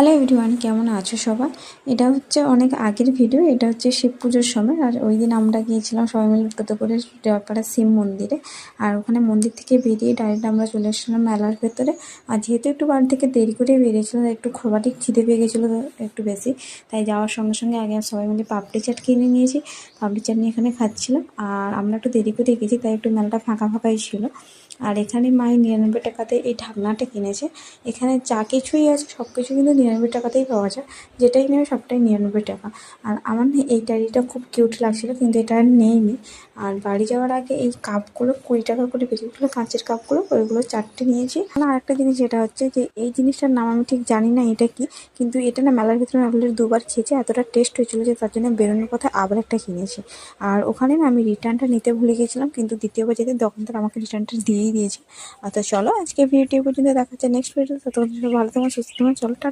Hello everyone, কেমন আছো সবাই? এটা হচ্ছে অনেক আগের ভিডিও। এটা হচ্ছে শিব পুজোর সময়। আর ওই দিন আমরা গিয়েছিলাম সবাই মিলে টোটো করে দেওয়াপাড়া শিব মন্দিরে। আর ওখানে মন্দির থেকে বেরিয়ে ডাইরেক্ট আমরা চলে এসেছিলাম মেলার ভেতরে। আর যেহেতু একটু বাড়ি থেকে দেরি করে বেরিয়েছিলাম, একটু খোবাটি খিদে পেয়ে গেছিলো একটু বেশি, তাই যাওয়ার সঙ্গে সঙ্গে আগে সবাই মিলে পাপড়ি চাট কিনে নিয়েছি। পাপড়ি চাট নিয়ে এখানে খাচ্ছিলাম। আর আমরা একটু দেরি করে গেছি, তাই একটু মেলাটা ফাঁকা ফাঁকাই ছিল। আর এখানে মাই 99 টাকাতে এই ঢাকনাটা কিনেছে। এখানে যা কিছুই আছে সব কিছু কিন্তু 99 টাকাতেই পাওয়া যায়, যেটাই নেবে সবটাই 99 টাকা। আর আমার না এই ডায়েরিটা খুব কিউট লাগছিলো, কিন্তু এটা আর নেইনি। আর বাড়ি যাওয়ার আগে এই কাপগুলো 20 টাকা করে বেরিয়েছিলো, কাঁচের কাপগুলো, ওইগুলো 4টে নিয়েছি। আর একটা জিনিস যেটা হচ্ছে যে এই জিনিসটার নাম আমি ঠিক জানি না এটা কি, কিন্তু এটা না মেলার ভিতরে অলরেডি 2বার খেয়েছি, এতটা টেস্ট হয়েছিল যে তার জন্য বেরোনোর কথা আবার একটা কিনেছি। আর ওখানে না আমি রিটার্নটা নিতে ভুলে গেছিলাম, কিন্তু দ্বিতীয়বার যেতে দোকানদার আমাকে রিটার্নটা দিয়েই দিয়েছে। আচ্ছা চলো, আজকে ভিডিওটি পর্যন্ত দেখা হচ্ছে নেক্সট ভিডিও। ততক্ষণ ভালো তোমার সুস্থ তোমার, চলো টাটা।